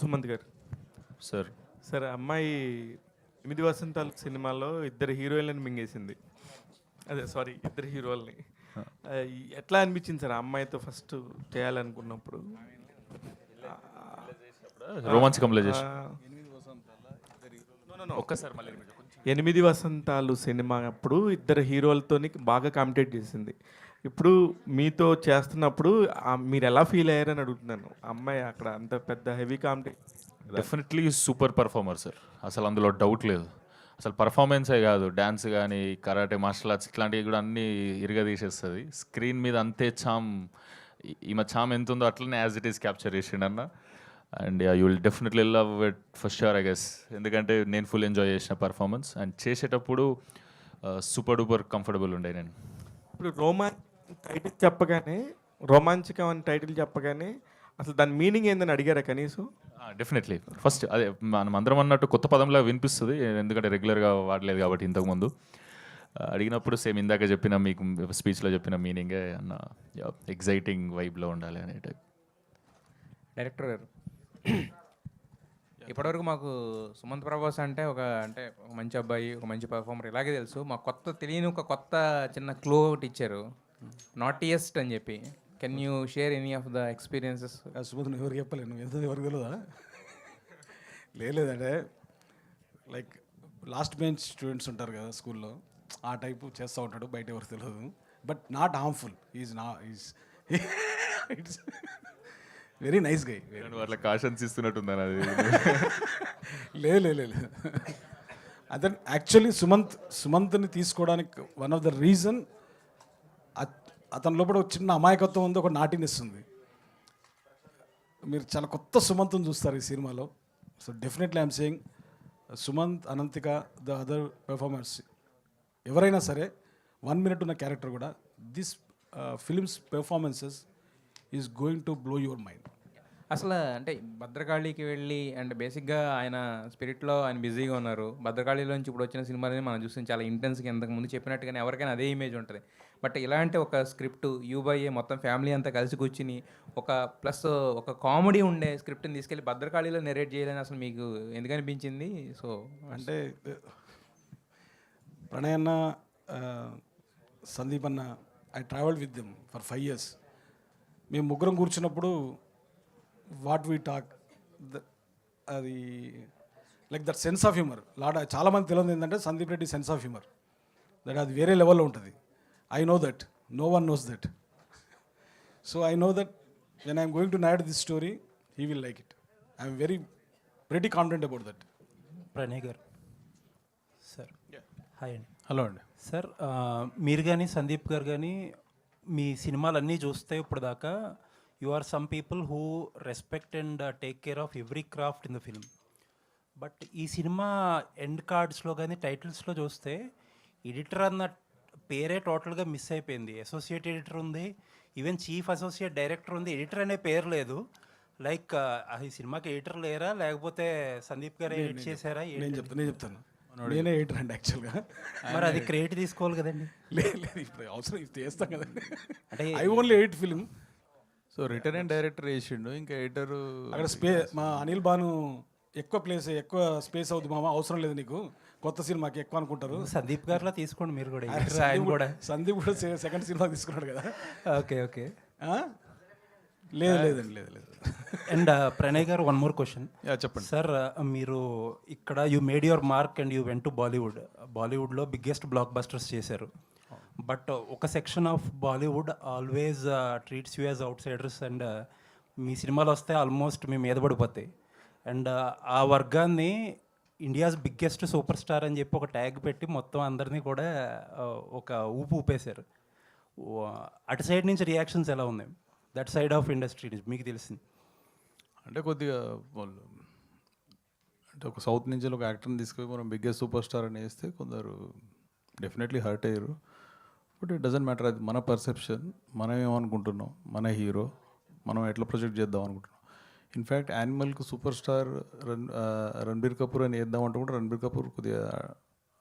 సుమంత్ గారు. Sir sir అమ్మాయి 8 వసంతాలు సినిమాలో ఇద్దరు హీరోయిన్లను మింగేసింది. అదే సారీ, ఇద్దరు హీరోల్ని. ఎట్లా అనిపించింది సార్ ఆ అమ్మాయితో ఫస్ట్ చేయాలనుకున్నప్పుడు? రోమాంచకంలో చేసి ఆ, ఒక్కసారి మళ్ళీ 8 వసంతాలు సినిమా అప్పుడు ఇద్దరు హీరోలతోని బాగా కాంపిటేట్ చేసింది. ఇప్పుడు మీతో చేస్తున్నప్పుడు మీరు ఎలా ఫీల్ అయ్యారని అడుగుతున్నాను. అమ్మాయి అక్కడ అంత పెద్ద heavy compete. Definitely super performer sir, అసలు అందులో డౌట్ లేదు. అసలు పర్ఫార్మెన్సే కాదు, డ్యాన్స్ కానీ కరాటే మార్షల్ ఆర్ట్స్ ఇట్లాంటివి కూడా అన్నీ ఇరగదీసేస్తుంది. స్క్రీన్ మీద అంతే చామ్, ఈమె చామ్ ఎంత ఉందో అట్లనే యాజ్ ఇట్ ఈస్ క్యాప్చర్ చేసిండన్న. And you will definitely love it for sure I guess. ఎందుకంటే నేను ఫుల్ ఎంజాయ్ చేసిన పర్ఫార్మెన్స్ అండ్ చేసేటప్పుడు సూపర్ డూపర్ కంఫర్టబుల్ ఉండే నేను. ఇప్పుడు టైటిల్ చెప్పగానే, రోమాంచకం అని టైటిల్ చెప్పగానే అసలు దాని మీనింగ్ ఏందని అడిగారా కనీసం? డెఫినెట్లీ ఫస్ట్ అదే మనం అందరం అన్నట్టు కొత్త పదంలా వినిపిస్తుంది, ఎందుకంటే రెగ్యులర్గా వాడలేదు కాబట్టి ఇంతకుముందు. అడిగినప్పుడు సేమ్ ఇందాక చెప్పిన మీకు స్పీచ్లో చెప్పిన మీనింగే అన్న, ఎగ్జైటింగ్ వైబ్లో ఉండాలి అనే టైప్. డైరెక్టర్ గారు, ఇప్పటివరకు మాకు సుమంత్ ప్రభాస్ అంటే ఒక మంచి అబ్బాయి, ఒక మంచి పర్ఫార్మర్ ఇలాగే తెలుసు. మాకు తెలియని ఒక కొత్త చిన్న క్లూ ఒకటి ఇచ్చారు, నాటియెస్ట్ అని చెప్పి. Can you share any of the experiences? Sumanth ఎవరికి చెప్పలేను, ఎంత ఎవరికి తెలియదా? లేదంటే లైక్ లాస్ట్ బెంచ్ స్టూడెంట్స్ ఉంటారు కదా స్కూల్లో, ఆ టైపు చేస్తూ ఉంటాడు, బయట ఎవరికి తెలియదు. But not harmful, is it's very nice guy. అట్లా కాషన్స్ ఇస్తున్నట్టుందని అది లేదు. అదే యాక్చువల్లీ సుమంత్ని తీసుకోవడానికి వన్ ఆఫ్ ద రీజన్, అతని లోపల ఒక చిన్న అమాయకత్వం ఉంది, ఒక నాటినెస్ ఉంది. మీరు చాలా కొత్త సుమంత్ని చూస్తారు ఈ సినిమాలో. So definitely I'm saying Sumanth, Ananthika, the other performers ఎవరైనా సరే 1 minute ఉన్న క్యారెక్టర్ కూడా this films performances is going to blow your mind. అసలు భద్రకాళికి వెళ్ళి బేసిక్గా ఆయన స్పిరిట్లో ఆయన బిజీగా ఉన్నారు. భద్రకాళిలోంచి ఇప్పుడు వచ్చిన సినిమాలని మనం చూస్తే చాలా ఇంటెన్స్గా, ఇంతకు ముందు చెప్పినట్టుగానే ఎవరికైనా అదే ఇమేజ్ ఉంటుంది. బట్ ఇలాంటి ఒక స్క్రిప్ట్ యూబైఏ మొత్తం ఫ్యామిలీ అంతా కలిసి కూర్చుని ఒక కామెడీ ఉండే స్క్రిప్ట్ని తీసుకెళ్ళి భద్రకాళిలో నెరేట్ చేయాలని అసలు మీకు ఎందుకు అనిపించింది? సో అంటే ప్రణయ్ అన్న, సందీప్ అన్న, I travelled with them for 5 years. మేము ముగ్గురం కూర్చున్నప్పుడు వాట్ వీ టాక్, అది like that sense of humour. చాలామంది తెలియదు ఏంటంటే Sandeep Reddy sense of humour, that అది వేరే లెవెల్లో ఉంటుంది. I know that, no one knows that. So I know that when I'm going to narrate this story, he will like it. I'm very confident about that. Pranay గారు sir, hi అండి. Hello అండి. Sir, మీరు కానీ సందీప్ గారు కానీ మీ సినిమాలన్నీ చూస్తే ఇప్పుడు దాకా you are some people who respect and take care of every craft in the film. But ఈ సినిమా ఎండ్ కార్డ్స్లో కానీ టైటిల్స్లో చూస్తే ఎడిటర్ అన్న పేరే టోటల్గా మిస్ అయిపోయింది. అసోసియేట్ ఎడిటర్ ఉంది, ఈవెన్ చీఫ్ అసోసియేట్ డైరెక్టర్ ఉంది, ఎడిటర్ అనే పేరు లేదు. లైక్ ఈ సినిమాకి ఎడిటర్ లేరా, లేకపోతే సందీప్ గారు ఎడిట్ చేశారా? నేను చెప్తాను, నేనే ఎడిటర్ అండి యాక్చువల్గా. మరి అది క్రెడిట్ తీసుకోవాలి కదండి. లేదు, ఇప్పుడు అవసరం ఇప్పుడు చేస్తాం కదండి. అంటే I only edit film. So return and director వేసిండు, ఇంకా ఎడిటర్ అక్కడ మా అనిల్ బాను ఎక్కువ స్పేస్ అవుతుంది మామ, అవసరం లేదు నీకు, కొత్త సినిమాకి ఎక్కువ అనుకుంటారు. సందీప్ గారిలా తీసుకోండి మీరు కూడా. సందీప్ కూడా సెకండ్ సినిమా తీసుకున్నాడు కదా. ఓకే. లేదండి. And Pranay garu, one more question. చెప్పండి సార్, మీరు ఇక్కడ you made your mark and you went to బాలీవుడ్లో బిగ్గెస్ట్ బ్లాక్ బస్టర్స్ చేశారు. బట్ ఒక section of Bollywood always treats you as outsiders, and మీ సినిమాలు వస్తే ఆల్మోస్ట్ మీ మీద పడిపోతాయి. అండ్ ఆ వర్గాన్ని ఇండియాస్ బిగ్గెస్ట్ సూపర్ స్టార్ అని చెప్పి ఒక ట్యాగ్ పెట్టి మొత్తం అందరినీ కూడా ఒక ఊపేశారు. అటు సైడ్ నుంచి రియాక్షన్స్ ఎలా ఉన్నాయి? దట్ సైడ్ ఆఫ్ ఇండస్ట్రీ నుంచి మీకు తెలిసింది అంటే కొద్దిగా వాళ్ళు అంటే ఒక సౌత్ నుంచి ఒక యాక్టర్ని తీసుకుని మనం బిగ్గెస్ట్ సూపర్ స్టార్ అని వేస్తే కొందరు డెఫినెట్లీ హర్ట్ అయ్యారు. బట్ ఇట్ డజంట్ మ్యాటర్, అది మన పర్సెప్షన్, మనం ఏమనుకుంటున్నాం, మన హీరో మనం ఎట్లా ప్రొజెక్ట్ చేద్దాం అనుకుంటున్నాం. ఇన్ఫ్యాక్ట్ యానిమల్కి సూపర్ స్టార్ రణబీర్ కపూర్ అని వేద్దామంటే కూడా రణబీర్ కపూర్ కొద్దిగా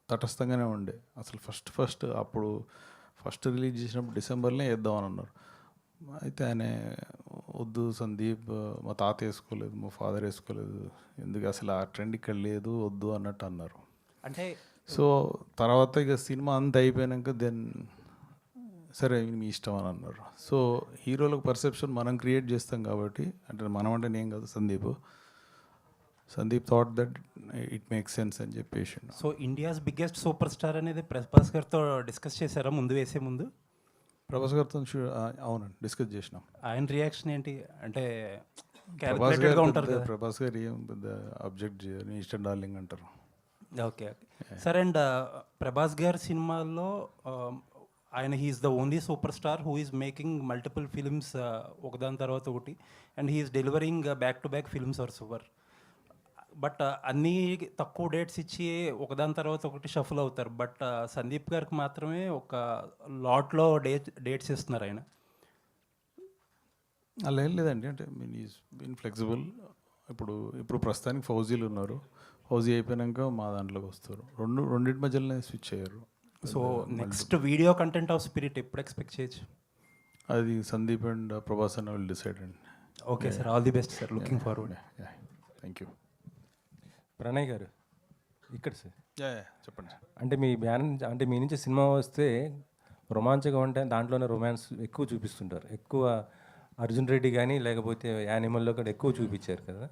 తటస్థంగానే ఉండే. అసలు ఫస్ట్ అప్పుడు రిలీజ్ చేసినప్పుడు డిసెంబర్లో వేద్దామని అన్నారు. అయితే ఆయన వద్దు సందీప్, మా తాత వేసుకోలేదు, మా ఫాదర్ వేసుకోలేదు, ఎందుకు అసలు ఆ ట్రెండ్ ఇక్కడ లేదు, వద్దు అన్నట్టు అన్నారు. అంటే సో తర్వాత ఇక సినిమా అంతా అయిపోయాక దెన్ సరే మీ ఇష్టం అని అన్నారు. సో హీరోలకు పర్సెప్షన్ మనం క్రియేట్ చేస్తాం కాబట్టి, అంటే మనం అంటే నేను కాదు, Sandeep thought that it makes sense అని చెప్పేసి. So India's biggest super star అనేది ప్రభాస్ గారితో డిస్కస్ చేశారా ముందు వేసే ముందు? ప్రభాస్ గారితో అవునండి డిస్కస్ చేసినాం. ఆయన రియాక్షన్ ఏంటి? అంటే ప్రభాస్ క్యాలిక్యులేటెడ్గా ఉంటారు గారు కదా. ప్రభాస్ గారు ఏం పెద్ద అబ్జెక్ట్ చేయరు, ఇష్టం డార్లింగ్ అంటారు. ఓకే ఓకే సరే. అండ్ ప్రభాస్ గారి సినిమాల్లో ఆయన he's the only super star who is making multiple films ఒకదాని తర్వాత ఒకటి, and he's delivering back to back films are super. But అన్నీ తక్కువ డేట్స్ ఇచ్చి ఒకదాని తర్వాత ఒకటి షఫల్ అవుతారు. బట్ సందీప్ గారికి మాత్రమే ఒక లాట్లో డేట్స్ ఇస్తున్నారు ఆయన. అలా ఏం లేదండి, అంటే మీన్ ఈజ్ బీన్ ఫ్లెక్సిబుల్. ఇప్పుడు ప్రస్తుతానికి ఫౌజీలు ఉన్నారు, ఫౌజీ అయిపోయాక మా దాంట్లోకి వస్తారు. రెండింటి మధ్యలోనే స్విచ్ అయ్యారు. So next video content of spirit ఎప్పుడు ఎక్స్పెక్ట్ చేయొచ్చు? అది సందీప్ అండ్ ప్రభాస్ అన్న విల్ డిసైడ్ అండి. Okay sir, all the best sir, looking forward. Thank you. Pranay గారు ఇక్కడ సార్, చెప్పండి సార్. అంటే మీ బ్యాన్ అంటే మీ నుంచి సినిమా వస్తే రొమాంచకం అంటే దాంట్లోనే రొమాన్స్ ఎక్కువ చూపిస్తుంటారు. ఎక్కువ అర్జున్ రెడ్డి కానీ లేకపోతే యానిమల్లో కూడా ఎక్కువ చూపించారు కదా.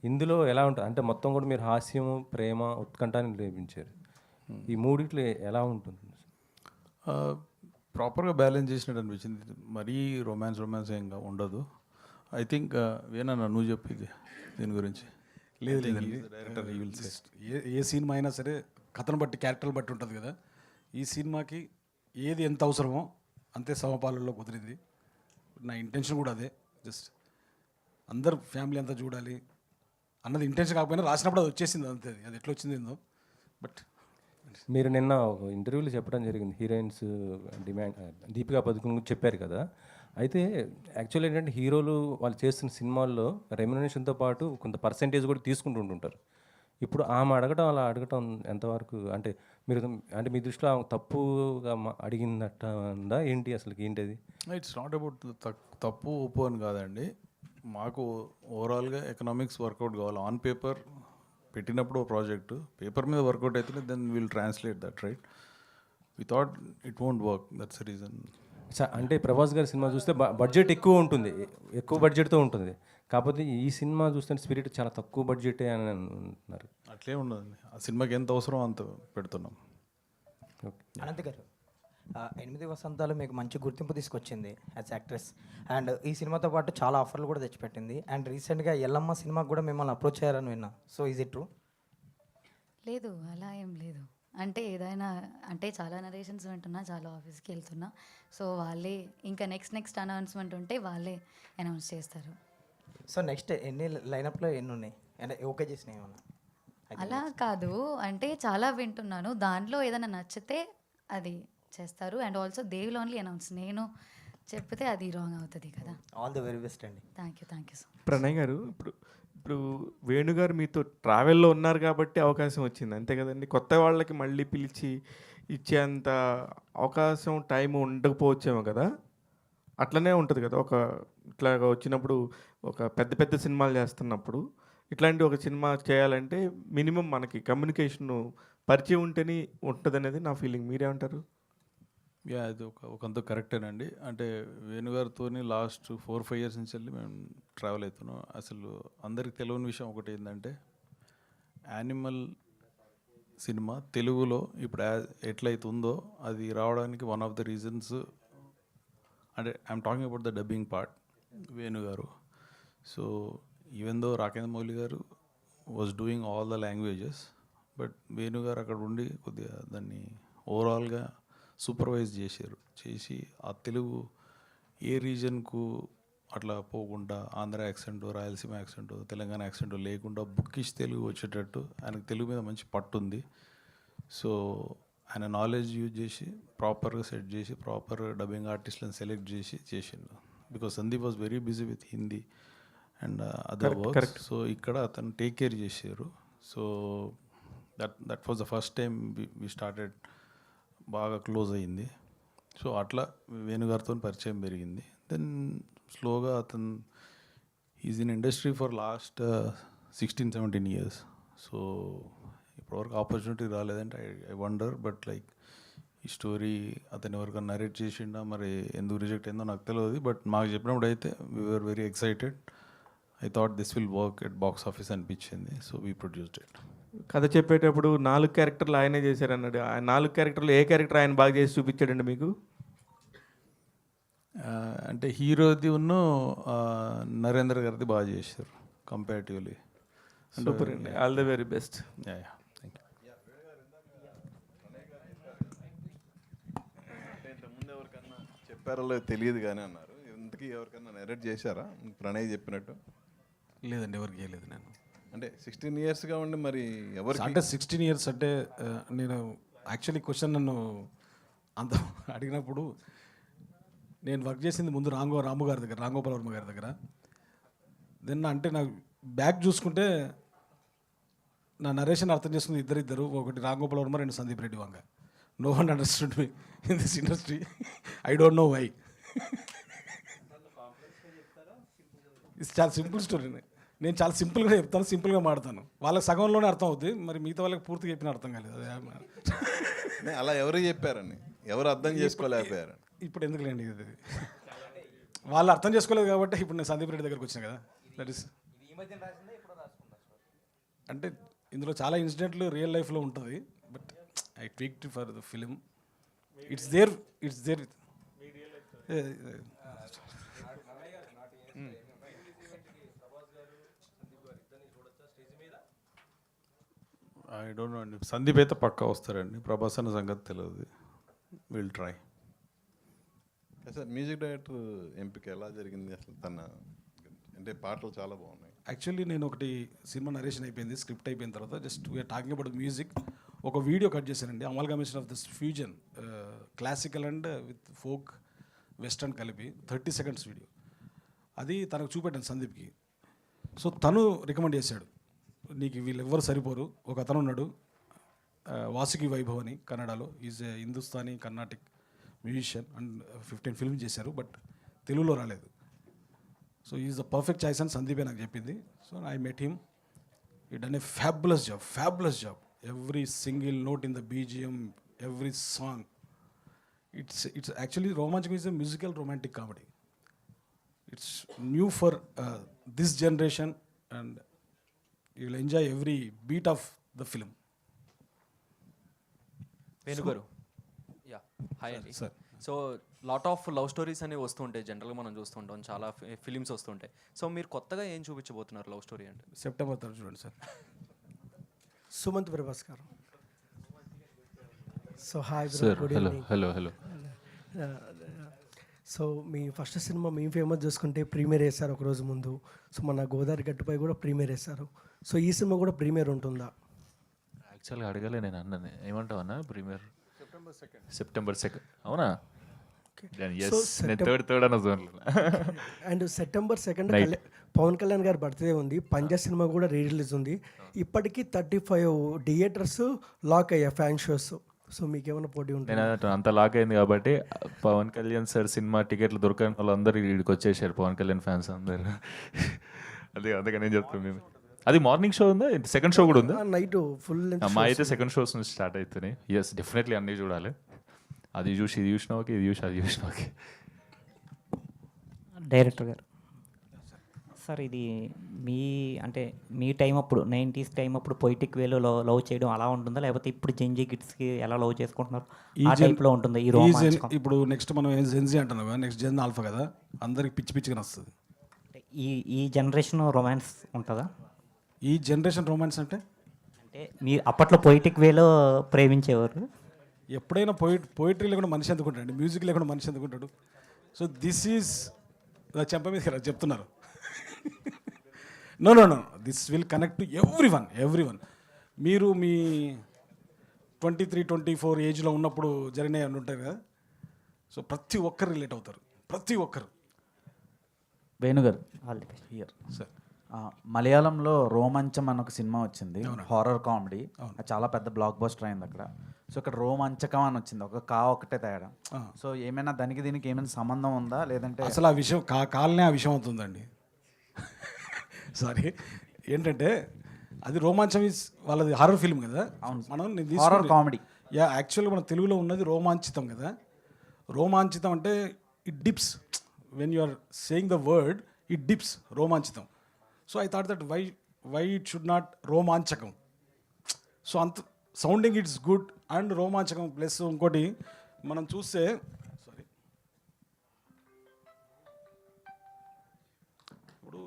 ఇందులో ఎలా ఉంటుంది అంటే మొత్తం కూడా మీరు హాస్యము, ప్రేమ, ఉత్కంఠాన్ని లేపించారు. ఈ మూడిట్లో ఎలా ఉంటుంది? ప్రాపర్గా బ్యాలెన్స్ చేసినట్టు అనిపించింది. మరీ రొమాన్స్ ఏం ఉండదు. ఐ థింక్ వేనన్నా నువ్వు చెప్పింది దీని గురించి. లేదు డైరెక్టర్ ఏ సినిమా అయినా సరే కథను బట్టి, క్యారెక్టర్లు బట్టి ఉంటుంది కదా. ఈ సినిమాకి ఏది ఎంత అవసరమో అంతే సమపాలలో కుదిరింది. నా ఇంటెన్షన్ కూడా అదే, జస్ట్ అందరు ఫ్యామిలీ అంతా చూడాలి అన్నది ఇంటెన్షన్. కాకపోయినా రాసినప్పుడు అది వచ్చేసింది అంతే. అది ఎట్లా వచ్చింది ఏందో. బట్ మీరు నిన్న ఒక ఇంటర్వ్యూలో చెప్పడం జరిగింది, హీరోయిన్స్ డిమాండ్ దీపికా పదుకున్ గురించి చెప్పారు కదా. అయితే యాక్చువల్లీ ఏంటంటే హీరోలు వాళ్ళు చేస్తున్న సినిమాల్లో రెమ్యునరేషన్తో పాటు కొంత పర్సెంటేజ్ కూడా తీసుకుంటుంటారు. ఇప్పుడు ఆమె అలా అడగటం ఎంతవరకు అంటే మీరు అంటే మీ దృష్టిలో ఆమె తప్పుగా అడిగినట్ట ఉందా ఏంటి, అసలు ఏంటి అది? ఇట్స్ నాట్ అబౌట్ తప్పు ఒప్పు అని కాదండి. మాకు ఓవరాల్గా ఎకనామిక్స్ వర్కౌట్ కావాలి. ఆన్ పేపర్ పెట్టినప్పుడు ప్రాజెక్టు పేపర్ మీద వర్కౌట్ అవుతుంది, then will translate that, right? We thought it won't work, that's the reason. అంటే ప్రభాస్ గారి సినిమా చూస్తే బడ్జెట్ ఎక్కువ ఉంటుంది, ఎక్కువ బడ్జెట్తో ఉంటుంది. కాకపోతే ఈ సినిమా చూస్తే స్పిరిట్ చాలా తక్కువ బడ్జెటే అని అంటున్నారు. అట్లే ఉండదండి, ఆ సినిమాకి ఎంత అవసరం అంత పెడుతున్నాం. ఓకే. అనంత్ గారు, 8 వసంతాలు మీకు మంచి గుర్తింపు తీసుకొచ్చింది యాజ్ యాక్ట్రెస్. అండ్ ఈ సినిమాతో పాటు చాలా ఆఫర్లు కూడా తెచ్చిపెట్టింది. అండ్ రీసెంట్గా ఎల్లమ్మ సినిమాకి కూడా మిమ్మల్ని అప్రోచ్ అయ్యారని విన్నా. So is it true? లేదు, అలా ఏం లేదు. అంటే ఏదైనా అంటే చాలా నరేషన్స్ వింటున్నా, చాలా ఆఫీస్కి వెళ్తున్నా. సో వాళ్ళే ఇంకా నెక్స్ట్ అనౌన్స్మెంట్ ఉంటే వాళ్ళే అనౌన్స్ చేస్తారు. సో నెక్స్ట్ ఎన్ని లైనప్లో ఎన్ని ఉన్నాయి అంటే ఓకే చేసినాయి ఏమన్నా? అలా కాదు, అంటే చాలా వింటున్నాను, దాంట్లో ఏదైనా నచ్చితే అది చేస్తారు. And also they will only announce, నేను చెప్తే అది రాంగ్ అవుతుంది కదా. ఆల్ ది వెరీ బెస్ట్ అండి. Thank you so much. Pranay గారు, ఇప్పుడు వేణుగారు మీతో ట్రావెల్లో ఉన్నారు కాబట్టి అవకాశం వచ్చింది, అంతే కదండి. కొత్త వాళ్ళకి మళ్ళీ పిలిచి ఇచ్చేంత అవకాశం టైం ఉండకపోవచ్చేమో కదా. అట్లనే ఉంటుంది కదా, ఒక ఇట్లా వచ్చినప్పుడు ఒక పెద్ద సినిమాలు చేస్తున్నప్పుడు ఇట్లాంటి ఒక సినిమా చేయాలంటే మినిమం మనకి కమ్యూనికేషన్ పరిచయం ఉంటేనే ఉంటుంది అనేది నా ఫీలింగ్. మీరేమంటారు? యా, అది ఒకంత కరెక్టేనండి. అంటే వేణుగారితో లాస్ట్ 4-5 ఇయర్స్ నుంచి వెళ్ళి మేము ట్రావెల్ అవుతున్నాం. అసలు అందరికి తెలియని విషయం ఒకటి ఏంటంటే, యానిమల్ సినిమా తెలుగులో ఇప్పుడు ఎట్లయితుందో అది రావడానికి వన్ ఆఫ్ ద రీజన్స్, అంటే I'm talking about the dubbing part, వేణుగారు. So even though Rakendra Mouli garu was doing all the languages, but వేణుగారు అక్కడ ఉండి కొద్దిగా దాన్ని ఓవరాల్గా సూపర్వైజ్ చేసి ఆ తెలుగు ఏ రీజన్కు అట్లా పోకుండా Andhra accent, Rayalaseema accent, Telangana accent లేకుండా బుక్కిష్ తెలుగు వచ్చేటట్టు ఆయనకు తెలుగు మీద మంచి పట్టు ఉంది. సో ఆయన నాలెడ్జ్ యూజ్ చేసి ప్రాపర్గా సెట్ చేసి ప్రాపర్ డబ్బింగ్ ఆర్టిస్ట్లను సెలెక్ట్ చేసిండు. Because Sandeep was very busy with Hindi and other work. So ఇక్కడ అతను టేక్ కేర్ చేశారు. So that was the first time we started, బాగా క్లోజ్ అయ్యింది. సో అట్లా వేణుగారితో పరిచయం పెరిగింది. దెన్ స్లోగా అతను is in industry for last 16-17 years. So ఇప్పటివరకు ఆపర్చునిటీ రాలేదంటే ఐ వండర్. బట్ లైక్ ఈ స్టోరీ అతను ఎవరికైనా నరేట్ చేసిండా, మరి ఎందుకు రిజెక్ట్ అయిందో నాకు తెలియదు. బట్ మాకు చెప్పినప్పుడు అయితే we are very excited. I thought this will work at box office అనిపించింది. So we produced it. కథ చెప్పేటప్పుడు 4 క్యారెక్టర్లు ఆయనే చేశారన్నాడు. ఆ 4 క్యారెక్టర్లు ఏ క్యారెక్టర్ ఆయన బాగా చేసి చూపించాడండి మీకు? అంటే హీరోది ఉన్న నరేంద్ర గారిది బాగా చేశారు కంపారిటివ్లీ. సూపర్ అండి, all the very best. Thank you. అంటే ఇంతకుముందు ఎవరికన్నా చెప్పారో లేదో తెలియదు కానీ అన్నారు. ఇంతకీ ఎవరికన్నా నెరేట్ చేశారా ప్రణయ్ చెప్పినట్టు? లేదండి, ఎవరికి చేయలేదు నేను. అంటే 16 ఇయర్స్గా ఉండి మరి ఎవరికి అంటే 16 ఇయర్స్ అంటే నేను యాక్చువల్లీ క్వశ్చన్ నన్ను అంత అడిగినప్పుడు నేను వర్క్ చేసింది ముందు రాము గారి దగ్గర, రాంగోపాల్ వర్మ గారి దగ్గర. దెన్ అంటే నాకు బ్యాక్ చూసుకుంటే నా నరేషన్ అర్థం చేసుకుంది ఇద్దరు, ఒకటి Ramgopal Varma, 2 Sandeep Reddy Vanga. No one understood me in this industry. I don't know why. ఇది చాలా సింపుల్ స్టోరీ. నేను చాలా సింపుల్గా చెప్తాను, సింపుల్గా మాడతాను. వాళ్ళకి సగంలోనే అర్థం అవుతుంది, మరి మిగతా వాళ్ళకి పూర్తిగా చెప్పిన అర్థం కాలేదు. అదే అలా ఎవరు చెప్పారని, ఎవరు అర్థం చేసుకోలేకపోయారు? ఇప్పుడు ఎందుకులేండి, ఇది వాళ్ళు అర్థం చేసుకోలేదు కాబట్టి ఇప్పుడు నేను సందీప్ రెడ్డి దగ్గరికి వచ్చిన కదా. దట్ ఈస్ అంటే ఇందులో చాలా ఇన్సిడెంట్లు రియల్ లైఫ్లో ఉంటుంది. But I tweaked for the film. It's there. I don't know అండి. సందీప్ అయితే పక్కా వస్తారండి. ప్రభాస్ అన్న సంగతి తెలియదు. Will try. Sir music director ఎంపిక ఎలా జరిగింది అసలు? తన అంటే పాటలు చాలా బాగున్నాయి. యాక్చువల్లీ నేను ఒకటి సినిమా నరేషన్ అయిపోయింది, స్క్రిప్ట్ అయిపోయిన తర్వాత just we are talking about music. ఒక వీడియో కట్ చేశానండి, amalgamation of this fusion classical and with folk western కలిపి 30 seconds వీడియో. అది తనకు చూపెట్టాను సందీప్కి. సో తను రికమెండ్ చేశాడు, నీకు వీళ్ళెవ్వరు సరిపోరు, ఒక అతను ఉన్నాడు వాసుకి వైభవ్ అని, కన్నడలో. Is a Hindustani Carnatic musician and 15 films చేశారు, బట్ తెలుగులో రాలేదు. So is the perfect choice అని సందీపే నాకు చెప్పింది. So I met him. He done a fabulous job. Every single note in the BGM, every song. It's actually Romanchakam is a musical romantic comedy. It's new for this generation and you will enjoy every beat of the film. వేణుగారు, yeah hi అండి. Sir, so lot of love stories అనేవి వస్తుంటాయి, జనరల్గా మనం చూస్తుంటాం, చాలా films వస్తుంటాయి. So మీరు కొత్తగా ఏం చూపించబోతున్నారు లవ్ స్టోరీ అంటే? సెప్టెంబర్ 3rd చూడండి sir. Sumanth Prabhas garu. So hi sir. Good hello evening. Hello. So మీ ఫస్ట్ సినిమా మేము ఫేమస్ చూసుకుంటే ప్రీమియర్ వేశారు ఒకరోజు ముందు. సో మన గోదావరి గట్టుపై కూడా ప్రీమియర్ వేశారు. సో ఈ సినిమా కూడా ప్రీమియర్ ఉంటుందా? యాక్చువల్గా అడగలే నేను అన్నని. ఏమంటావు అన్న? Premiere September 2nd. అవునా? నేను థర్డ్ అన్న జోన్లో. And September 2nd Pawan Kalyan గారి బర్త్డే ఉంది. పంజా సినిమా కూడా రిలీజ్ ఉంది. ఇప్పటికీ 35 థియేటర్స్ లాక్ అయ్యాయి ఫ్యాన్ షోస్. సో మీకు ఏమైనా పోటీ ఉంటుంది? నేను అంత లాక్ అయింది కాబట్టి పవన్ కళ్యాణ్ సార్ సినిమా టికెట్లు దొరకని వాళ్ళందరూ ఇక్కడికి వచ్చేసారు, పవన్ కళ్యాణ్ ఫ్యాన్స్ అందరు. అందుకని నేను చెప్తున్నాను. అది మార్నింగ్ షో ఉందా, సెకండ్ షో కూడా ఉందా? నైట్ ఫుల్ మా అయితే సెకండ్ షోస్ నుంచి స్టార్ట్ అవుతున్నాయి. ఎస్, డెఫినెట్లీ అన్నీ చూడాలి. అది చూసి ఇది చూసినా ఓకే, ఇది చూసి అది చూసినా ఓకే. డైరెక్టర్ గారు, సార్ ఇది మీ టైం అప్పుడు 90s టైం అప్పుడు పొయిటిక్ వేలో లవ్ చేయడం అలా ఉంటుందా, లేకపోతే ఇప్పుడు జెన్జీ కిడ్స్కి ఎలా లవ్ చేసుకుంటున్నారు ఆ టైప్లో ఉంటుందా ఈ రోమాంచకం? ఇప్పుడు నెక్స్ట్ మనం జెన్జీ అంటున్నాం కదా, నెక్స్ట్ జెన్ ఆల్ఫా కదా, అందరికి పిచ్చిగా వస్తుంది. ఈ జనరేషన్ రొమాన్స్ ఉంటుందా? ఈ జనరేషన్ రొమాన్స్ అంటే మీరు అప్పట్లో పొయిటిక్ వేలో ప్రేమించేవారు. ఎప్పుడైనా పోయిటరీ లేకుండా మనిషి ఎందుకుంటాడు, మ్యూజిక్ లేకుండా మనిషి ఎందుకుంటాడు? సో దిస్ ఈజ్ చెంప మీద చెప్తున్నారు. No this will connect to everyone. మీరు మీ 23-24 ఏజ్లో ఉన్నప్పుడు జరిగినవి అని ఉంటాయి కదా, సో ప్రతి ఒక్కరు రిలేట్ అవుతారు, ప్రతి ఒక్కరు. వేణుగారు హియర్ సార్, మలయాళంలో రోమాంచం అన్న ఒక సినిమా వచ్చింది, హారర్ కామెడీ, చాలా పెద్ద బ్లాక్ బస్టర్ అయింది అక్కడ. సో ఇక్కడ రోమాంచకం అని వచ్చింది, ఒక కా ఒకటే తేడా. సో ఏమైనా దానికి దీనికి ఏమైనా సంబంధం ఉందా, లేదంటే అసలు ఆ విషయం కాలనే ఆ విషయం అవుతుందండి. సారీ, ఏంటంటే అది రోమాంచం ఈజ్ వాళ్ళది హారర్ ఫిల్మ్ కదా. మనం హారర్ కామెడీ. యాక్చువల్గా మన తెలుగులో ఉన్నది రోమాంచితం కదా. రోమాంచితం అంటే it dips when you are saying the word, it dips, Romanchitam. So I thought that why it should not Romanchakam. So అంత sounding it's good and Romanchakam plus ఇంకోటి మనం చూస్తే సారీ ఇప్పుడు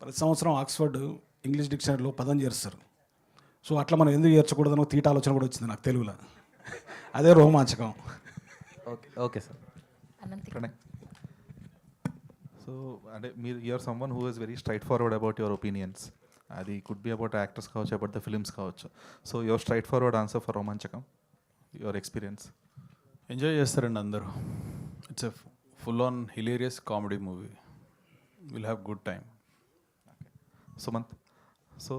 ప్రతి సంవత్సరం ఆక్స్ఫర్డ్ ఇంగ్లీష్ డిక్షనరీలో పదం చేరుస్తారు. సో అట్లా మనం ఎందుకు చేర్చకూడదనో తీట ఆలోచన కూడా వచ్చింది నాకు తెలుగులో. అదే Romanchakam. Okay okay sir. Pranay, so అంటే మీరు you're someone who is very straightforward about your opinions. అది కుడ్ బి అబౌట్ యాక్టర్స్ కావచ్చు, అబౌట్ ద ఫిల్మ్స్ కావచ్చు. So your straightforward answer for Romanchakam, your experience. Enjoy చేస్తారండి అందరూ. It's a full on hilarious comedy movie. Will have good time. Sumanth, so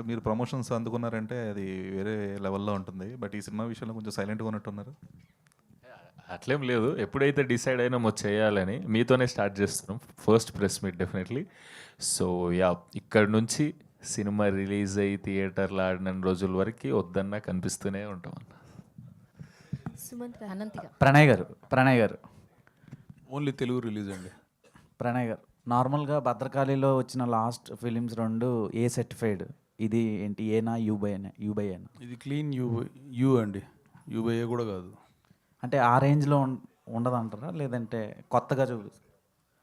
మీరు promotions అందుకున్నారంటే అది వేరే లెవెల్లో ఉంటుంది. బట్ ఈ సినిమా విషయంలో కొంచెం సైలెంట్గా ఉన్నట్టున్నారు. అట్లేం లేదు, ఎప్పుడైతే డిసైడ్ అయినామో చేయాలని మీతోనే స్టార్ట్ చేస్తున్నాం. First press meet definitely. So yeah, ఇక్కడ నుంచి సినిమా రిలీజ్ అయ్యి థియేటర్లో ఆడిన రోజుల వరకు వద్దన్నా కనిపిస్తూనే ఉంటాం అన్న. ప్రణయ్ గారు ఓన్లీ తెలుగు రిలీజ్ అండి. ప్రణయ్ గారు, నార్మల్గా భద్రకాళిలో వచ్చిన లాస్ట్ ఫిలిమ్స్ 2 ఏ సర్టిఫైడ్, ఇది ఏంటి ఏనా యూబైఏనా? ఇది క్లీన్ యూ అండి, యూబైఏ కూడా కాదు. అంటే ఆ రేంజ్లో ఉండదంటారా, లేదంటే కొత్తగా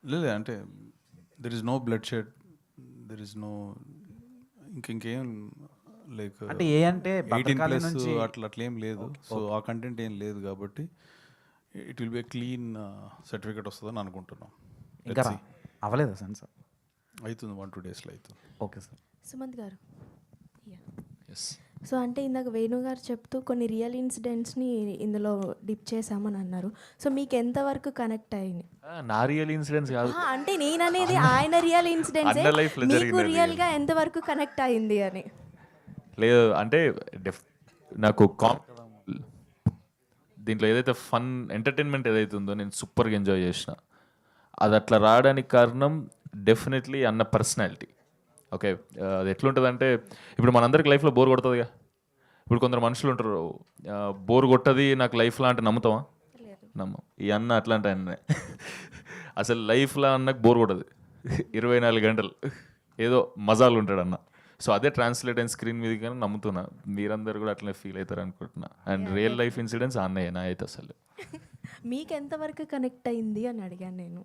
లేదు, అంటే there is no bloodshed, there is no ఇంకేం లైక్ అంటే ఏ అంటే 18+ అట్లేం లేదు. సో ఆ కంటెంట్ ఏం లేదు కాబట్టి it will be clean certificate వస్తుందని అనుకుంటున్నాం. ఇంకా అవ్వలేదా సార్? అవుతుంది, 1-2 డేస్లో అవుతుంది. Okay sir. సుమంత్ గారు, ఎస్. సో అంటే ఇందాక వేణు గారు చెప్తూ కొన్ని రియల్ ఇన్సిడెంట్స్ని ఇందులో డిప్ చేశామని అన్నారు. సో మీకు ఎంతవరకు కనెక్ట్ అయ్యింది? నా రియల్ ఇన్సిడెంట్స్ కాదు, అంటే నేను అనేది ఆయన రియల్ ఇన్సిడెంట్స్ మీకు రియల్గా ఎంతవరకు కనెక్ట్ అయింది అని. లేదు అంటే నాకు దీంట్లో ఏదైతే ఫన్ ఎంటర్టైన్మెంట్ ఏదైతే ఉందో నేను సూపర్గా ఎంజాయ్ చేసిన. అది అట్లా రావడానికి కారణం డెఫినెట్లీ అన్న పర్సనాలిటీ. ఓకే, అది ఎట్లుంటుందంటే ఇప్పుడు మనందరికి లైఫ్లో బోర్ కొడుతుందిగా. ఇప్పుడు కొందరు మనుషులు ఉంటారు, బోర్ కొట్టది నాకు లైఫ్లో అంటే నమ్ముతావా? నమ్మం. ఈ అన్న అట్లాంటి అన్నే అసలు లైఫ్లో అన్నకు బోర్ కొట్టదు, 24 గంటలు ఏదో మజాలు ఉంటాడు అన్న. సో అదే ట్రాన్స్లేట్ అయిన స్క్రీన్ మీద కానీ నమ్ముతున్నా, మీరందరూ కూడా అట్లనే ఫీల్ అవుతారు అనుకుంటున్నా. అండ్ రియల్ లైఫ్ ఇన్సిడెంట్స్ అన్నయ్య నా అయితే అసలు. మీకు ఎంతవరకు కనెక్ట్ అయింది అని అడిగాను నేను.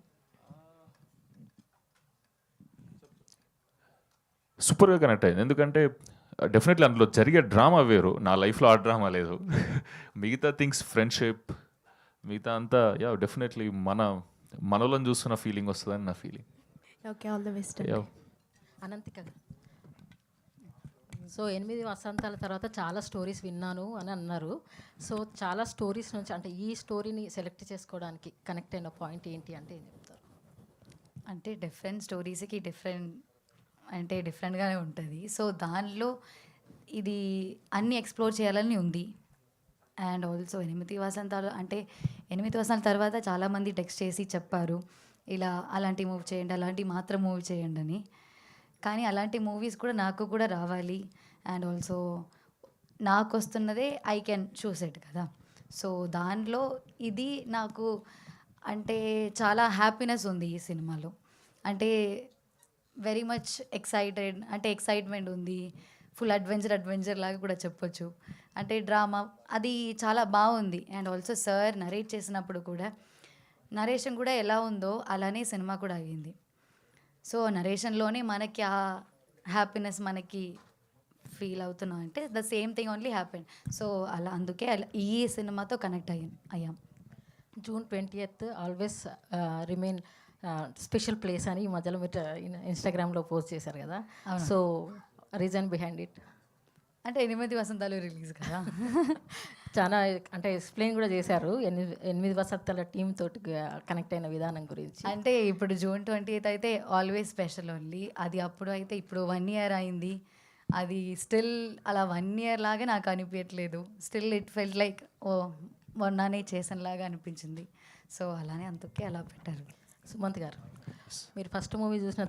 సూపర్గా కనెక్ట్ అయింది, ఎందుకంటే డెఫినెట్లీ అందులో జరిగే డ్రామా వేరు, నా లైఫ్లో ఆ డ్రామా లేదు. మిగతా థింగ్స్ ఫ్రెండ్షిప్ మిగతా అంతా యా డెఫినెట్లీ మనలోని చూస్తున్న ఫీలింగ్ వస్తుందని నా feeling. Okay, all the best. Ananthika, so 8 వసంతాల తర్వాత చాలా స్టోరీస్ విన్నాను అని అన్నారు. సో చాలా స్టోరీస్ నుంచి అంటే ఈ స్టోరీని సెలెక్ట్ చేసుకోవడానికి కనెక్ట్ అయిన పాయింట్ ఏంటి అంటే ఏం చెప్తారు? అంటే డిఫరెంట్ స్టోరీస్కి డిఫరెంట్గానే ఉంటుంది. సో దానిలో ఇది అన్నీ ఎక్స్ప్లోర్ చేయాలని ఉంది. అండ్ ఆల్సో 8 వసంతాలు అంటే 8 వసంతాల తర్వాత చాలామంది టెక్స్ట్ చేసి చెప్పారు ఇలా అలాంటి మూవీ చేయండి, అలాంటి మాత్రం మూవీ చేయండి అని. కానీ అలాంటి మూవీస్ కూడా నాకు కూడా రావాలి. అండ్ ఆల్సో నాకు వస్తున్నదే ఐ కెన్ చూస్ ఇట్ కదా. సో దానిలో ఇది నాకు అంటే చాలా హ్యాపీనెస్ ఉంది ఈ సినిమాలో. అంటే వెరీ మచ్ ఎక్సైట్మెంట్ ఉంది, ఫుల్ అడ్వెంచర్ లాగా కూడా చెప్పొచ్చు. అంటే డ్రామా అది చాలా బాగుంది. అండ్ ఆల్సో సార్ నరేట్ చేసినప్పుడు కూడా నరేషన్ కూడా ఎలా ఉందో అలానే సినిమా కూడా అయ్యింది. సో నరేషన్లోనే మనకి ఆ హ్యాపీనెస్ మనకి ఫీల్ అవుతున్నాం అంటే the same thing only happen. So అందుకే ఈ సినిమాతో కనెక్ట్ అయ్యాం. June 20th always remain special place అని ఈ మధ్యలో మీరు ఇన్స్టాగ్రామ్లో పోస్ట్ చేశారు కదా. సో రీజన్ బిహైండ్ ఇట్ అంటే 8 వసంతాలు రిలీజ్ కదా. చాలా అంటే ఎక్స్ప్లెయిన్ కూడా చేశారు 8 వసంతాల టీమ్ తోటి కనెక్ట్ అయిన విధానం గురించి. అంటే ఇప్పుడు June 20th అయితే ఆల్వేస్ స్పెషల్ ఓన్లీ. అది అప్పుడు అయితే ఇప్పుడు 1 year అయింది. అది స్టిల్ అలా 1 ఇయర్ లాగా నాకు అనిపించట్లేదు. స్టిల్ ఇట్ ఫెల్ట్ లైక్ ఓ మొన్ననే చేసినలాగా అనిపించింది. సో అలానే అందుకే అలా పెట్టారు. సుమంత్ గారు, మీరు ఫస్ట్ మూవీ చేసిన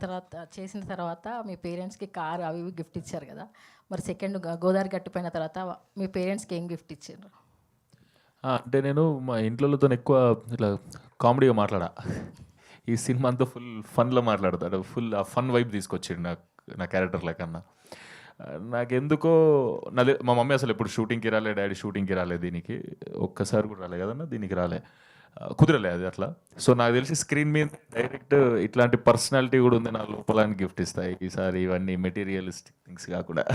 తర్వాత మీ పేరెంట్స్కి కార్ అవి ఇవి గిఫ్ట్ ఇచ్చారు కదా, మరి సెకండ్ గోదావరి గట్టిపోయిన తర్వాత మీ పేరెంట్స్కి ఏం గిఫ్ట్ ఇచ్చారు? అంటే నేను మా ఇంట్లోతో ఎక్కువ ఇట్లా కామెడీగా మాట్లాడా. ఈ సినిమా అంతా ఫుల్ ఫన్లో మాట్లాడతాడు. ఫుల్ ఆ ఫన్ వైబ్ తీసుకొచ్చాడు నా క్యారెక్టర్ల కన్నా. నాకెందుకో మా మమ్మీ అసలు ఎప్పుడు షూటింగ్కి రాలే, డాడీ షూటింగ్కి రాలే, దీనికి ఒక్కసారి కూడా రాలే కదన్నా, దీనికి రాలే, కుదరలే అది అట్లా. సో నాకు తెలిసి స్క్రీన్ మీద డైరెక్ట్ ఇట్లాంటి పర్సనాలిటీ కూడా ఉంది నా లోపల అని గిఫ్ట్ ఇస్తాయి ఈసారి, ఇవన్నీ మెటీరియలిస్టిక్ థింగ్స్ కాకుండా.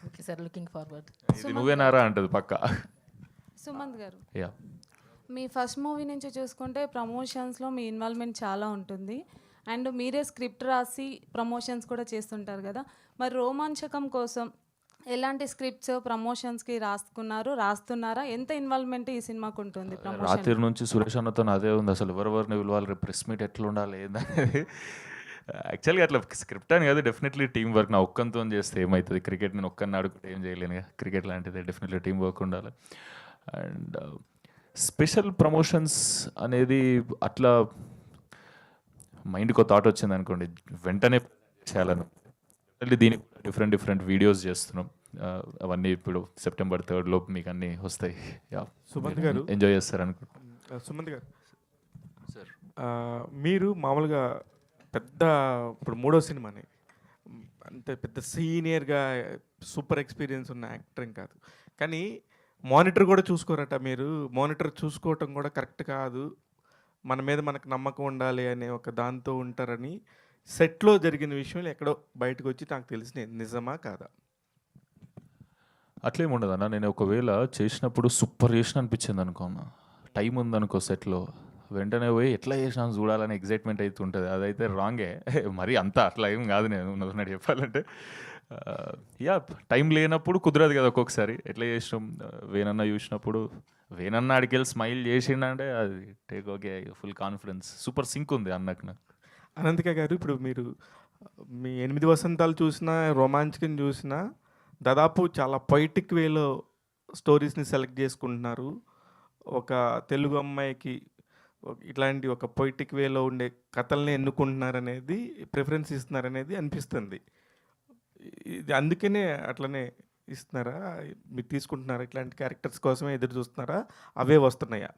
Okay sir, looking forward. ఇది నువ్వేనారా అంటది పక్కా. సుమంత్ గారు, యా, మీ ఫస్ట్ మూవీ నుంచి చూసుకుంటే ప్రమోషన్స్లో మీ ఇన్వాల్వ్మెంట్ చాలా ఉంటుంది అండ్ మీరే స్క్రిప్ట్ రాసి ప్రమోషన్స్ కూడా చేస్తుంటారు కదా, మరి రోమాంచకం కోసం ఎలాంటి స్క్రిప్ట్స్ ప్రమోషన్స్కి రాస్తున్నారా? ఎంత ఇన్వాల్వ్మెంట్ ఈ సినిమాకు ఉంటుంది? రాత్రి నుంచి సురేష్ అన్నతో అదే ఉంది, అసలు ఎవరెవరిని పిలవాలి, రేపు ప్రెస్ మీట్ ఎట్లా ఉండాలి ఏందనేది. యాక్చువల్గా అట్లా స్క్రిప్ట్ అని కాదు, డెఫినెట్లీ టీం వర్క్. నా ఒక్కంతో చేస్తే ఏమవుతుంది, క్రికెట్ నేను ఒక్కరిని ఆడుకుంటే ఏం చేయలేను, క్రికెట్ లాంటిది డెఫినెట్లీ టీం వర్క్ ఉండాలి. అండ్ స్పెషల్ ప్రమోషన్స్ అనేది అట్లా మైండ్కి ఒక థాట్ వచ్చింది అనుకోండి, వెంటనే చేయాలని. దీనికి డిఫరెంట్ వీడియోస్ చేస్తున్నాం, అవన్నీ ఇప్పుడు September 3rd లోపు మీకు అన్నీ వస్తాయి. సుమంత్ గారు ఎంజాయ్ చేస్తారు అనుకుంటున్నాను. సుమంత్ గారు సార్, మీరు మామూలుగా పెద్ద ఇప్పుడు 3వ సినిమాని అంటే పెద్ద సీనియర్గా సూపర్ ఎక్స్పీరియన్స్ ఉన్న యాక్టర్ ఏం కాదు, కానీ మానిటర్ కూడా చూసుకోరట. మీరు మానిటర్ చూసుకోవటం కూడా కరెక్ట్ కాదు, మన మీద మనకు నమ్మకం ఉండాలి అనే ఒక దాంతో ఉంటారని సెట్లో జరిగిన విషయం ఎక్కడో బయటకు వచ్చి నాకు తెలిసిన నిజమా కాదా? అట్లేమి ఉండదన్న. నేను ఒకవేళ చేసినప్పుడు సూపర్ చేసిన అనిపించింది అనుకున్నా, టైం ఉందనుకో సెట్లో, వెంటనే పోయి ఎట్లా చేసినా చూడాలని ఎగ్జైట్మెంట్ అయితే ఉంటుంది. అదైతే రాంగే, మరి అంతా అట్లా ఏం కాదు. నేను ఉన్నది చెప్పాలంటే యా, టైం లేనప్పుడు కుదరదు కదా ఒక్కొక్కసారి. ఎట్లా చేసినాం, వేనన్న చూసినప్పుడు వేనన్న అడికెళ్ళి స్మైల్ చేసిండంటే అది take okay, full confidence, super sync ఉంది అన్నకు నాకు. అనంతిక గారు, ఇప్పుడు మీరు మీ 8 వసంతాలు చూసినా, రోమాంచకం చూసినా, దాదాపు చాలా పొయిటిక్ వేలో స్టోరీస్ని సెలెక్ట్ చేసుకుంటున్నారు. ఒక తెలుగు అమ్మాయికి ఇట్లాంటి ఒక పొయిటిక్ వేలో ఉండే కథల్ని ఎన్నుకుంటున్నారనేది, ప్రిఫరెన్స్ ఇస్తున్నారనేది అనిపిస్తుంది. ఇది అందుకనే అట్లనే ఇస్తున్నారా, మీరు తీసుకుంటున్నారా? ఇట్లాంటి క్యారెక్టర్స్ కోసమే ఎదురు చూస్తున్నారా, అవే వస్తున్నాయా?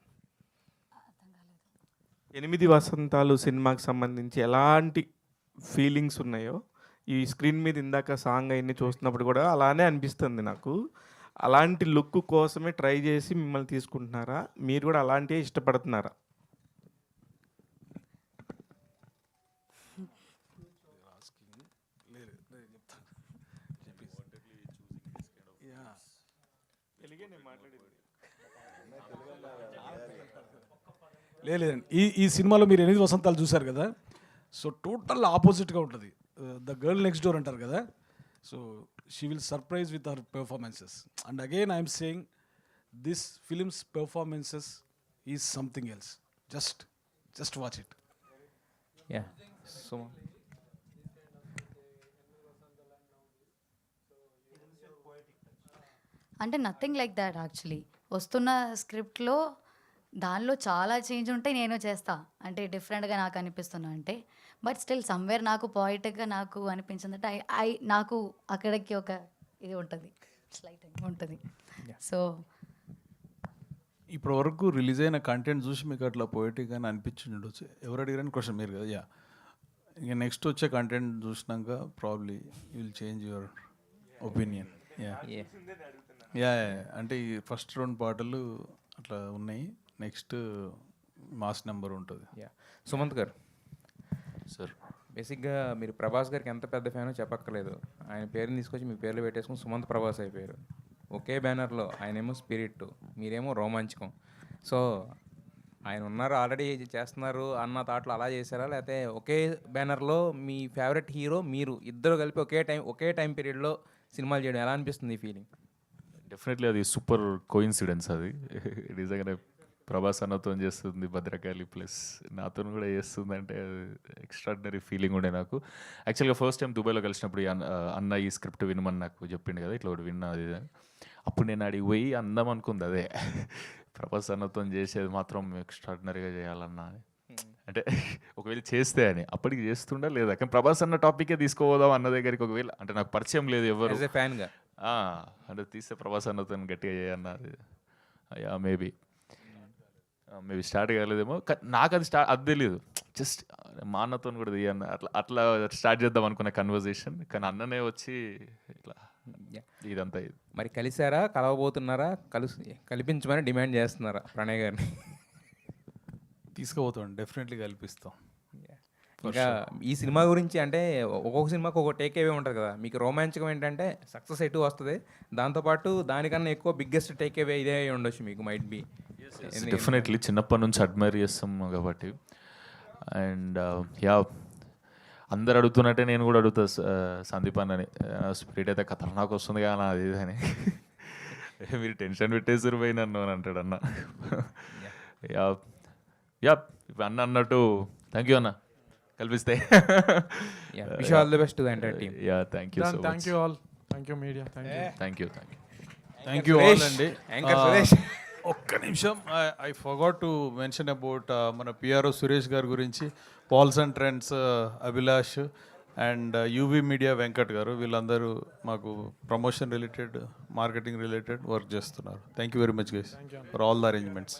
8 వసంతాలు సినిమాకి సంబంధించి ఎలాంటి ఫీలింగ్స్ ఉన్నాయో ఈ స్క్రీన్ మీద ఇందాక సాంగ్ అవన్నీ చూస్తున్నప్పుడు కూడా అలానే అనిపిస్తుంది నాకు. అలాంటి లుక్ కోసమే ట్రై చేసి మిమ్మల్ని తీసుకుంటున్నారా, మీరు కూడా అలాంటివే ఇష్టపడుతున్నారా? లేదండి, ఈ సినిమాలో మీరు 8 వసంతాలు చూశారు కదా, సో టోటల్ ఆపోజిట్గా ఉంటుంది. ద గర్ల్ నెక్స్ట్ డోర్ అంటారు కదా, so she will surprise with her performances. And again I'm saying this films performances is something else. Just watch it. Yeah, so అంటే నథింగ్ లైక్ దాట్ యాక్చువల్లీ. వస్తున్న స్క్రిప్ట్లో దానిలో చాలా change ఉంటాయి, నేను చేస్తా అంటే డిఫరెంట్గా నాకు అనిపిస్తున్నా అంటే, బట్ స్టిల్ సమ్వేర్ నాకు పాయిటిక్గా నాకు అనిపించింది అంటే నాకు అక్కడికి ఒక ఇది ఉంటుంది, స్లైట్ ఉంటుంది. సో ఇప్పటి వరకు రిలీజ్ అయిన కంటెంట్ చూసి మీకు అట్లా పోయిటిక్ అని అనిపించింది ఉండొచ్చు. ఎవరు అడిగారని క్వశ్చన్ మీరు కదా. యా, ఇక నెక్స్ట్ వచ్చే కంటెంట్ చూసినాక probably you will change your opinion. Yeah, అంటే ఈ ఫస్ట్ 2 పాటలు అట్లా ఉన్నాయి, నెక్స్ట్ మాస్ నెంబర్ ఉంటుంది. యా, సుమంత్ గారు సార్, బేసిక్గా మీరు ప్రభాస్ గారికి ఎంత పెద్ద ఫ్యానో చెప్పక్కర్లేదు. ఆయన పేరుని తీసుకొచ్చి మీ పేర్లు పెట్టేసుకుని సుమంత్ ప్రభాస్ అయిపోయారు. ఒకే బ్యానర్లో ఆయనేమో స్పిరిట్, మీరేమో రోమాంచకం. సో ఆయన ఉన్నారు, ఆల్రెడీ చేస్తున్నారు అన్న థాట్లో అలా చేశారా, లేకపోతే ఒకే బ్యానర్లో మీ ఫేవరెట్ హీరో మీరు ఇద్దరు కలిపి ఒకే టైం పీరియడ్లో సినిమాలు చేయడం ఎలా అనిపిస్తుంది ఈ ఫీలింగ్? డెఫినెట్లీ అది సూపర్ కోయిన్సిడెన్స్. అది నిజంగానే ప్రభాస్ అన్నతో చేస్తుంది భద్రకాళి ప్లస్ నాతో కూడా చేస్తుంది అంటే ఎక్స్ట్రాడినరీ ఫీలింగ్ ఉండే నాకు. యాక్చువల్గా ఫస్ట్ టైం దుబాయ్లో కలిసినప్పుడు అన్న ఈ స్క్రిప్ట్ వినమని నాకు చెప్పిండు కదా, ఇట్లా ఒకటి విన్నా అది అని. అప్పుడు నేను అడిగి పోయి అందం అనుకుంది అదే, ప్రభాస్ అన్నతో చేసేది మాత్రం ఎక్స్ట్రాడినరీగా చేయాలన్నా అని. అంటే ఒకవేళ చేస్తే అని అప్పటికి చేస్తుండా లేదా, కానీ ప్రభాస్ అన్న టాపికే తీసుకోపోదాం అన్న దగ్గరికి, ఒకవేళ అంటే నాకు పరిచయం లేదు ఎవరు ఫ్యాన్గా, అంటే తీస్తే ప్రభాస్ అన్నతో గట్టిగా చేయన్నది. యా మేబీ స్టార్ట్ కాలేదేమో, నాకు అది అది తెలియదు. జస్ట్ మా అన్నతో కూడా తీయన్న అట్లా స్టార్ట్ చేద్దాం అనుకున్న కన్వర్జేషన్, కానీ అన్ననే వచ్చి ఇట్లా ఇదంతా ఇది. మరి కలిసారా, కలవబోతున్నారా, కల్పించమని డిమాండ్ చేస్తున్నారా ప్రణయ్ గారిని? తీసుకుపోతాం, డెఫినెట్లీ కల్పిస్తాం. ఇంకా ఈ సినిమా గురించి అంటే ఒక్కొక్క సినిమాకి ఒక టేక్ అవే ఉంటుంది కదా, మీకు రోమాంచకం ఏంటంటే సక్సెస్ ఎటు వస్తుంది, దాంతోపాటు దానికన్నా ఎక్కువ బిగ్గెస్ట్ టేక్ అవే ఇదే అయి ఉండొచ్చు మీకు, మైట్ బి. డెఫినెట్లీ చిన్నప్పటి నుంచి అడ్మైర్ చేస్తాం కాబట్టి. అండ్ యా అందరు అడుగుతున్నట్టే నేను కూడా అడుగుతా సందీప్ అన్నని, స్పిరిట్ అయితే ఖతర్నాక్ వస్తుంది కానీ అది ఇది అని. మీరు టెన్షన్ పెట్టేసారు పోయి నన్ను అని అంటాడు అన్న. యా యా అన్న అన్నట్టు థ్యాంక్ యూ అన్న, కల్పిస్తే. Wish all the best to the entire team. Yeah thank you so much. Thank you all, thank you media, thank you. Thank you all అండి. సురేష్, ఒక్క నిమిషం, I forgot to mention about మన PRO Suresh గారి గురించి. Pals and trends Abhilash and UV media Venkat గారు, వీళ్ళందరూ మాకు promotion related, marketing related work చేస్తున్నారు. Thank you very much guys for all the arrangements.